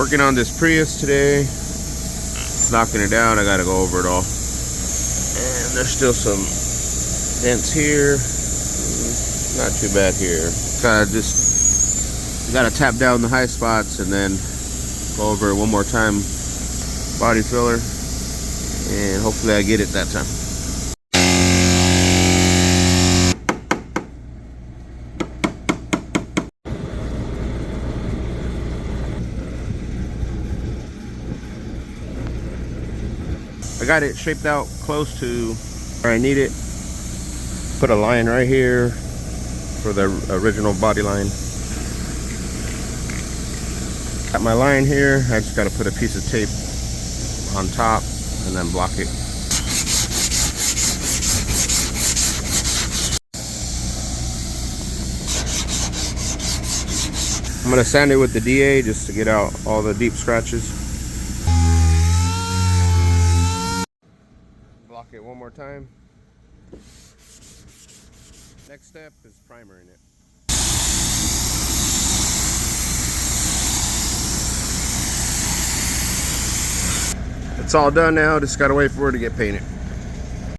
Working on this Prius today. It's knocking it down. I gotta go over it all. And there's still some dents here. Not too bad here. Gotta tap down the high spots and then go over it one more time. Body filler. And hopefully I get it that time. I got it shaped out close to where I need it. Put a line right here for the original body line. Got my line here. I just got to put a piece of tape on top and then block it. I'm going to sand it with the DA just to get out all the deep scratches. Block it one more time. Next step is primering it. It's all done now, just gotta wait for it to get painted.